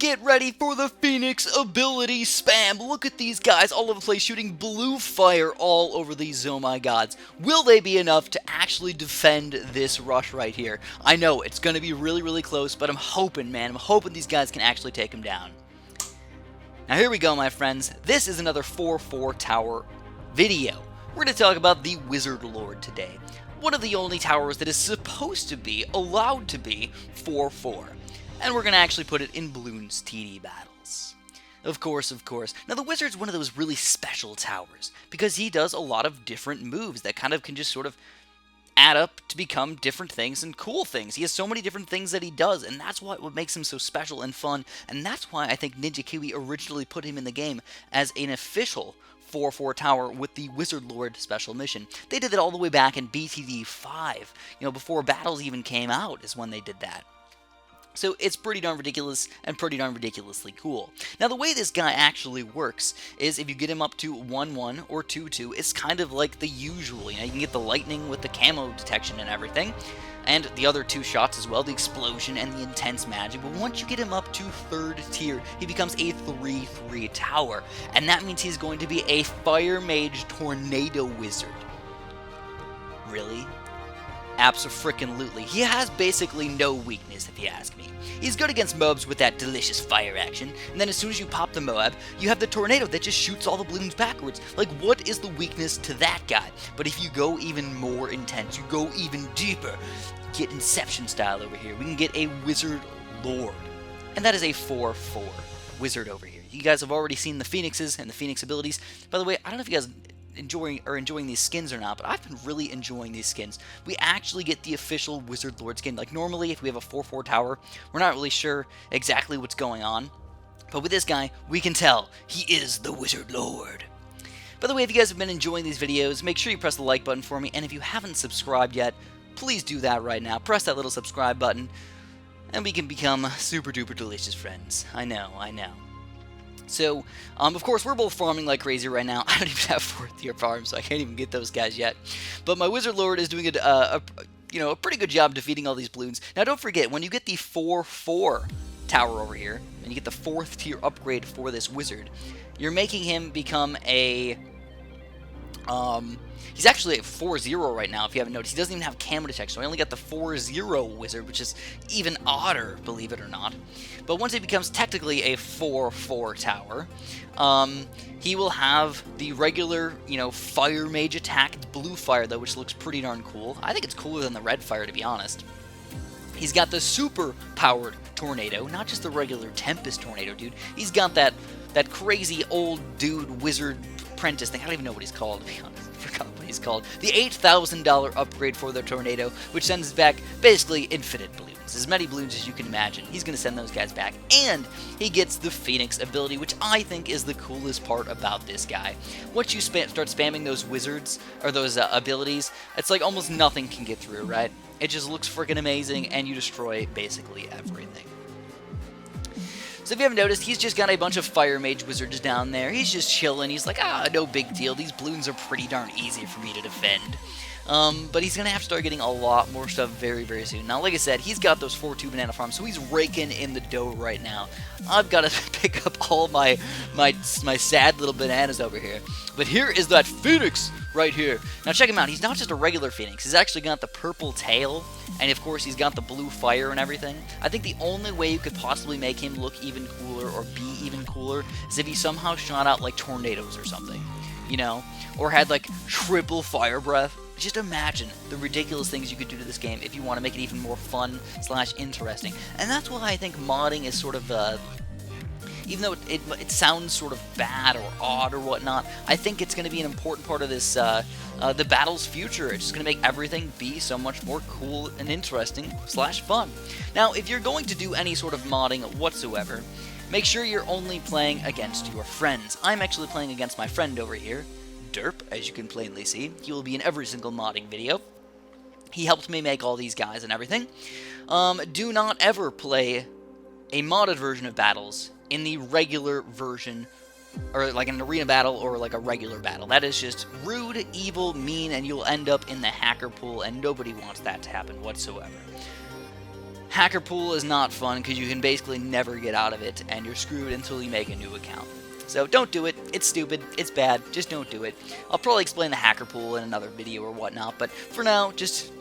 Get ready for the Phoenix ability spam. Look at these guys all over the place shooting blue fire all over these Oh My Gods. Will they be enough to actually defend this rush right here? I know it's going to be really, really close, but I'm hoping, man. I'm hoping these guys can actually take him down. Now here we go, my friends. This is another 4-4 tower video. We're going to talk about the Wizard Lord today. One of the only towers that is supposed to be, allowed to be, 4-4. And we're going to actually put it in Bloons TD battles. Of course. Now the Wizard's one of those really special towers, because he does a lot of different moves that kind of can just sort of add up to become different things and cool things. He has so many different things that he does, and that's what makes him so special and fun, and that's why I think Ninja Kiwi originally put him in the game as an official 4-4 tower with the Wizard Lord special mission. They did it all the way back in BTD 5, before battles even came out is when they did that. So it's pretty darn ridiculous and pretty darn ridiculously cool. Now the way this guy actually works is if you get him up to 1-1 or 2-2, it's kind of like the usual. You can get the lightning with the camo detection and everything, and the other two shots as well, the explosion and the intense magic. But once you get him up to 3rd tier, he becomes a 3-3 tower, and that means he's going to be a Fire Mage Tornado Wizard. Really? Abso-frickin-lutely. He has basically no weakness, if you ask me. He's good against mobs with that delicious fire action, and then as soon as you pop the Moab, you have the tornado that just shoots all the balloons backwards. Like, what is the weakness to that guy? But if you go even more intense, you go even deeper, get Inception style over here. We can get a Wizard Lord, and that is a 4-4 Wizard over here. You guys have already seen the Phoenixes and the Phoenix abilities. By the way, I don't know if you guys enjoying these skins or not, but I've been really enjoying these skins. We actually get the official Wizard Lord skin. Like, normally if we have a 4-4 tower, we're not really sure exactly what's going on, but with this guy, we can tell he is the Wizard Lord. By the way, if you guys have been enjoying these videos, make sure you press the like button for me, and if you haven't subscribed yet, please do that right now. Press that little subscribe button, and we can become super duper delicious friends. I know. So, of course, we're both farming like crazy right now. I don't even have 4th tier farms, so I can't even get those guys yet. But my Wizard Lord is doing a pretty good job defeating all these balloons. Now, don't forget, when you get the 4-4 tower over here, and you get the 4th tier upgrade for this wizard, you're making him become a... he's actually at 4-0 right now, if you haven't noticed. He doesn't even have camo detection, so I only got the 4-0 wizard, which is even odder, believe it or not. But once he becomes technically a 4-4 tower, he will have the regular, fire mage attack. It's blue fire, though, which looks pretty darn cool. I think it's cooler than the red fire, to be honest. He's got the super powered tornado, not just the regular Tempest tornado, dude. He's got that crazy old dude wizard apprentice thing. I don't even know what he's called, to be honest. I forgot what he's called. The $8,000 upgrade for the tornado, which sends back basically infinite balloons. As many balloons as you can imagine. He's going to send those guys back. And he gets the Phoenix ability, which I think is the coolest part about this guy. Once you start spamming those wizards, or those abilities, it's like almost nothing can get through, right? It just looks freaking amazing, and you destroy basically everything. So if you haven't noticed, he's just got a bunch of Fire Mage Wizards down there. He's just chilling. He's like, no big deal. These balloons are pretty darn easy for me to defend. But he's going to have to start getting a lot more stuff very, very soon. Now, like I said, he's got those 4-2 banana farms, so he's raking in the dough right now. I've got to pick up all my sad little bananas over here. But here is that Phoenix right here. Now, check him out. He's not just a regular Phoenix. He's actually got the purple tail, and of course, he's got the blue fire and everything. I think the only way you could possibly make him look even cooler or be even cooler is if he somehow shot out like tornadoes or something, or had like triple fire breath. Just imagine the ridiculous things you could do to this game if you want to make it even more fun / interesting. And that's why I think modding is sort of, even though it sounds sort of bad or odd or whatnot, I think it's going to be an important part of this, the battle's future. It's just going to make everything be so much more cool and interesting / fun. Now, if you're going to do any sort of modding whatsoever, make sure you're only playing against your friends. I'm actually playing against my friend over here, Derp, as you can plainly see. He will be in every single modding video. He helped me make all these guys and everything. Do not ever play a modded version of battles in the regular version, or like an arena battle or like a regular battle. That is just rude, evil, mean, and you'll end up in the hacker pool, and nobody wants that to happen whatsoever. Hacker pool is not fun because you can basically never get out of it, and you're screwed until you make a new account. So don't do it. It's stupid. It's bad. Just don't do it. I'll probably explain the hacker pool in another video or whatnot, but for now, just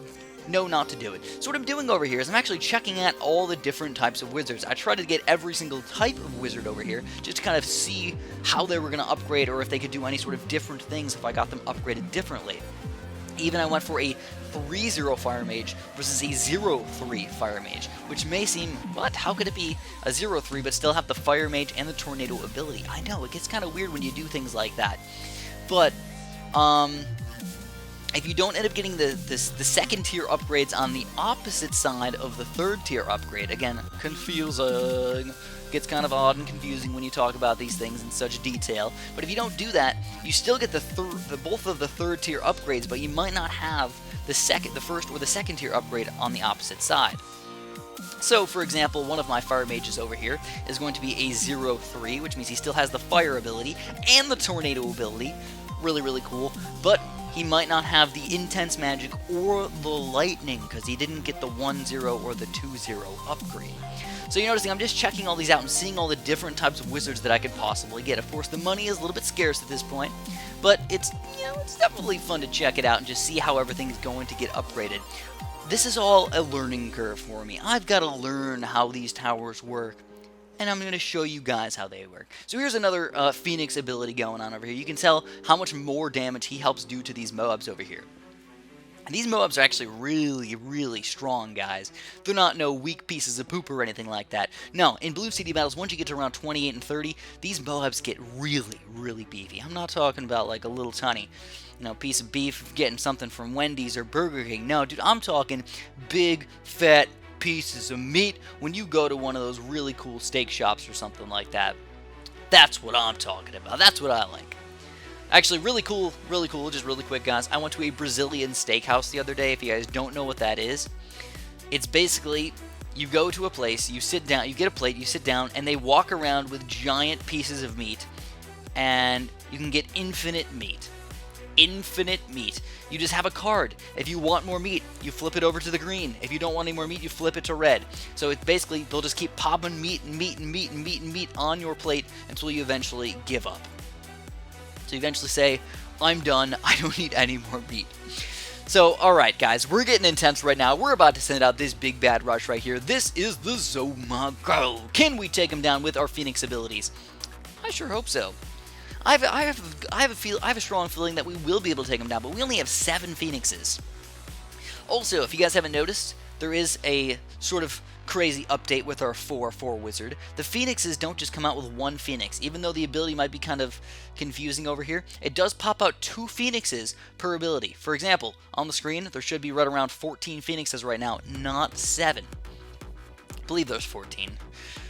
know not to do it. So what I'm doing over here is I'm actually checking out all the different types of wizards. I tried to get every single type of wizard over here just to kind of see how they were going to upgrade or if they could do any sort of different things if I got them upgraded differently. Even I went for a 3-0 Fire Mage versus a 0-3 Fire Mage, which may seem, what? How could it be a 0-3 but still have the Fire Mage and the Tornado ability? I know, it gets kind of weird when you do things like that. But, if you don't end up getting the second tier upgrades on the opposite side of the third tier upgrade, again, confusing. Gets kind of odd and confusing when you talk about these things in such detail. But if you don't do that, you still get both of the third tier upgrades, but you might not have the first or the second tier upgrade on the opposite side. So, for example, one of my Fire Mages over here is going to be a 0-3, which means he still has the Fire ability and the Tornado ability. Really, really cool. But he might not have the Intense Magic or the Lightning, because he didn't get the 1-0 or the 2-0 upgrade. So you're noticing I'm just checking all these out and seeing all the different types of wizards that I could possibly get. Of course, the money is a little bit scarce at this point, but it's, it's definitely fun to check it out and just see how everything is going to get upgraded. This is all a learning curve for me. I've got to learn how these towers work, and I'm going to show you guys how they work. So here's another Phoenix ability going on over here. You can tell how much more damage he helps do to these Moabs over here. And these Moabs are actually really, really strong, guys. They're not no weak pieces of poop or anything like that. No, in Blue CD battles, once you get to around 28 and 30, these Moabs get really, really beefy. I'm not talking about like a little tiny, piece of beef getting something from Wendy's or Burger King. No, dude, I'm talking big, fat pieces of meat when you go to one of those really cool steak shops or something like that. That's what I'm talking about. That's what I like. Actually, really cool, just really quick, guys. I went to a Brazilian steakhouse the other day. If you guys don't know what that is, it's basically, you go to a place, you sit down, you get a plate, you sit down, and they walk around with giant pieces of meat, and you can get infinite meat. Infinite meat. You just have a card. If you want more meat, you flip it over to the green. If you don't want any more meat, you flip it to red. So it's basically, they'll just keep popping meat and meat and meat and meat and meat on your plate until you eventually give up. So you eventually say, I'm done, I don't need any more meat. So, alright guys, we're getting intense right now. We're about to send out this big bad rush right here. This is the Zomago. Can we take him down with our Phoenix abilities? I sure hope so. I have a strong feeling that we will be able to take him down, but we only have 7 Phoenixes. Also, if you guys haven't noticed, there is a sort of crazy update with our 4-4 wizard. The Phoenixes don't just come out with 1 Phoenix. Even though the ability might be kind of confusing over here, it does pop out 2 Phoenixes per ability. For example, on the screen, there should be right around 14 Phoenixes right now, not 7. I believe there's 14.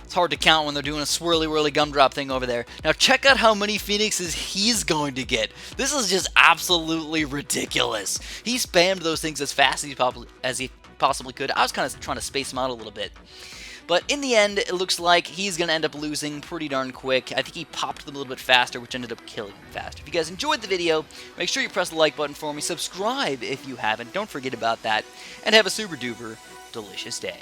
It's hard to count when they're doing a swirly-whirly gumdrop thing over there. Now check out how many Phoenixes he's going to get. This is just absolutely ridiculous. He spammed those things as fast as he possibly could. I was kind of trying to space him out a little bit. But in the end, it looks like he's going to end up losing pretty darn quick. I think he popped them a little bit faster, which ended up killing him faster. If you guys enjoyed the video, make sure you press the like button for me. Subscribe if you haven't. Don't forget about that. And have a super duper delicious day.